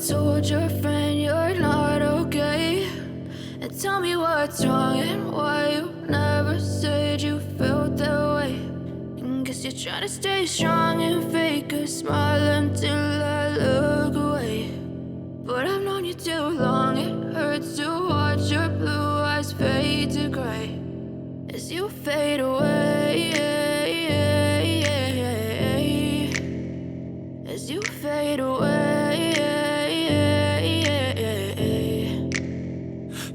told your friend you're not okay? And tell me what's wrong and why you never said you felt that way. And guess you're trying to stay strong and fake a smile until I look away. But I've known you too long, it hurts to watch your blue eyes fade to gray as you fade away, as you fade away.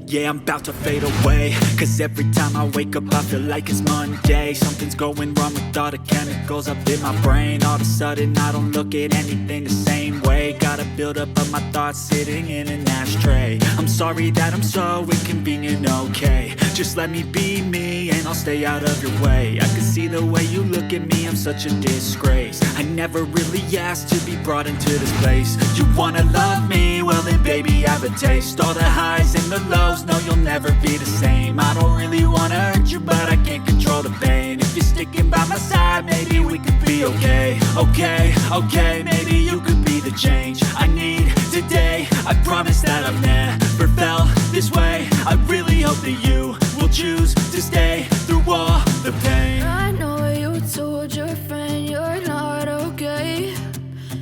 Yeah, I'm about to fade away, cause every time I wake up I feel like it's Monday. Something's going wrong with all the chemicals up in my brain. All of a sudden I don't look at anything the same way. Got a buildup of my thoughts sitting in an ashtray. I'm sorry that I'm so inconvenient, okay? Just let me be me and I'll stay out of your way. I can see the way you look at me, I'm such a disgrace. I never really asked to be brought into this place. You wanna love me? Well then baby I have a taste. All the highs and the lows, no you'll never be the same. I don't really wanna hurt you but I can't control the pain. If you're sticking by my side maybe we could be okay. Okay, maybe you could be the change I need today. I promise that I've never felt this way. I really hope that you will choose to stay through all the pain. I know you told your friend you're not okay.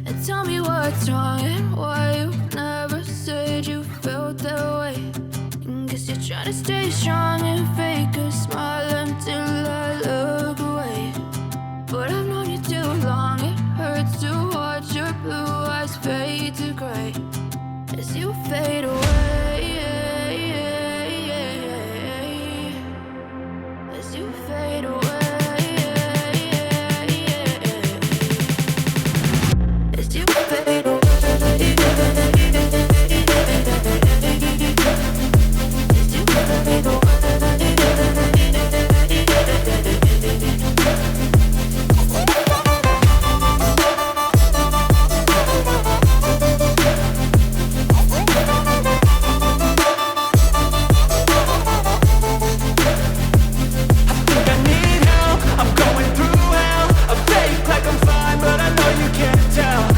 And tell me what's wrong and why you never said you felt that way. And guess you're trying to stay strong and fake a smile until I look away. But I've known you too long, it hurts to watch your blue eyes fade to gray as you fade away, as you fade away, as you fade away, as you fade away.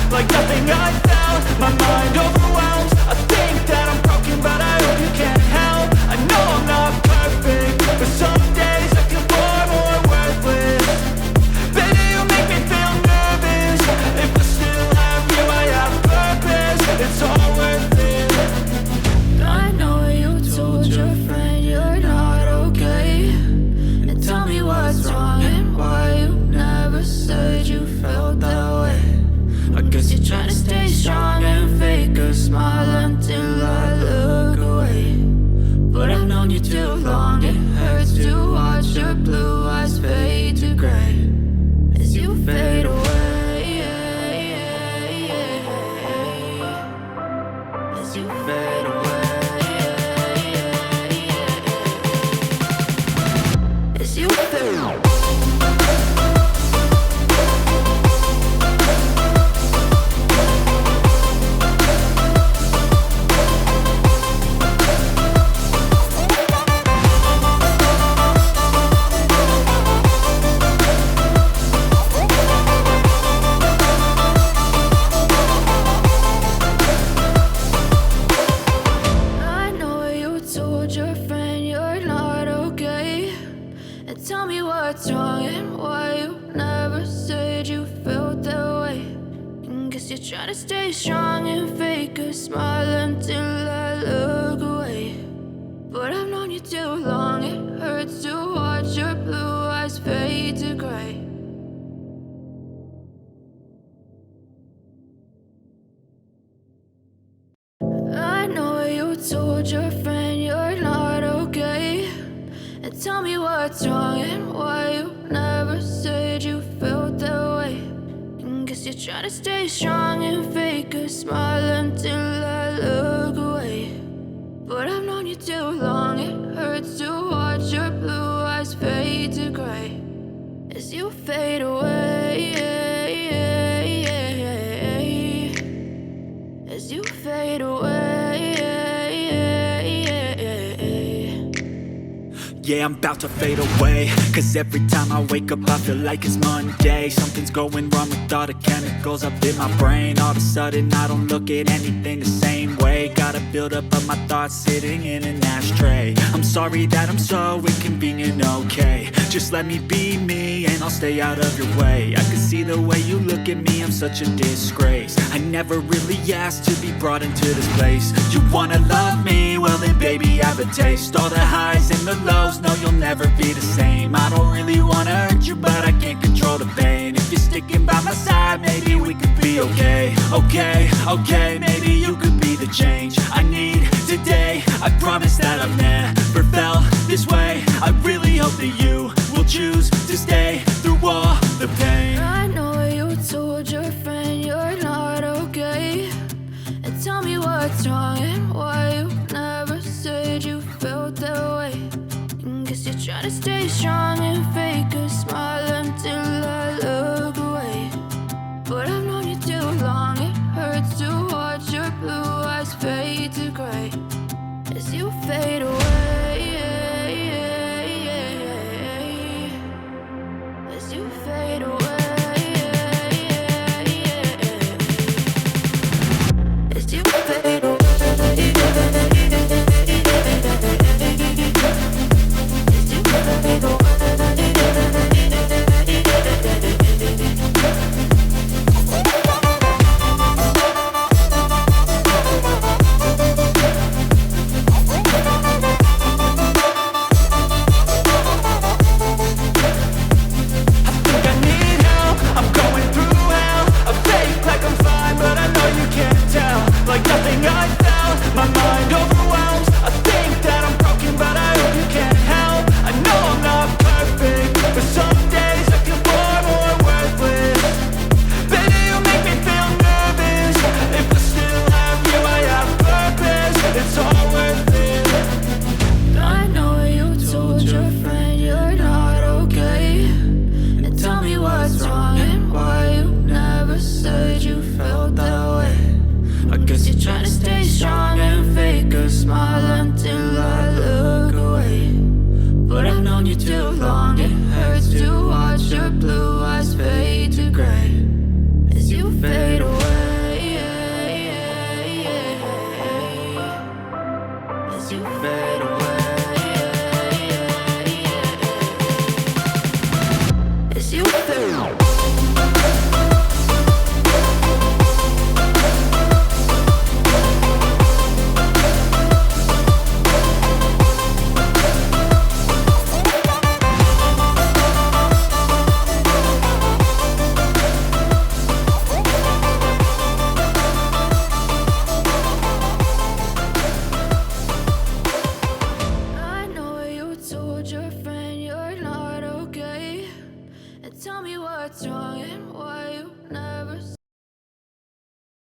Like nothing I felt, my mind overwhelms. I think that I'm broken, but I hope you can't help. I know I'm not perfect, but some days I feel far more worthless. Baby, you make me feel nervous. If I still have you, I have purpose. It's all worth it. I know you told your friend you're not okay. And tell me what's wrong and why you never said you felt that way. I guess you're trying to stay strong and fake a smile until I look away. But I've known you too long, it hurts to watch your blue eyes fade to gray as you fade away, as you fade away, as you fade away. Tell me what's wrong and why you never said you felt that way. And guess you're trying to stay strong and fake a smile until I look away. But I've known you too long, it hurts to watch your blue eyes fade to gray. I know you told your friend you're not okay. And tell me what's wrong and why you never said you felt that way. And guess you're trying to stay strong and fake a smile until I look away. But I've known you too long, it hurts to watch your blue eyes fade to gray as you fade away, as you fade away. Yeah, I'm about to fade away. Cause every time I wake up I feel like it's Monday. Something's going wrong with all the chemicals up in my brain. All of a sudden I don't look at anything the same way. Gotta build up of my thoughts sitting in an ashtray. I'm sorry that I'm so inconvenient, okay. Just let me be me and I'll stay out of your way. I can see the way you look at me, I'm such a disgrace. I never really asked to be brought into this place. You wanna love me? Well then baby have a taste. All the highs and the lows, no you'll never be the same. I don't really wanna hurt you but I can't control the pain. If you're sticking by my side maybe we could be okay. Okay, maybe you could be the change I need today. I promise that I've never felt this way. I really hope that you will choose to stay through all the pain. I know you told your friend you're not okay, and tell me what's wrong and why you never said you felt that way. Guess you're trying to stay strong and fake a smile until I look away. But I've known you too long, it hurts to watch your blue eyes fade to gray as you fade away. As you fade away. As you fade away. Tell me what's wrong and why you never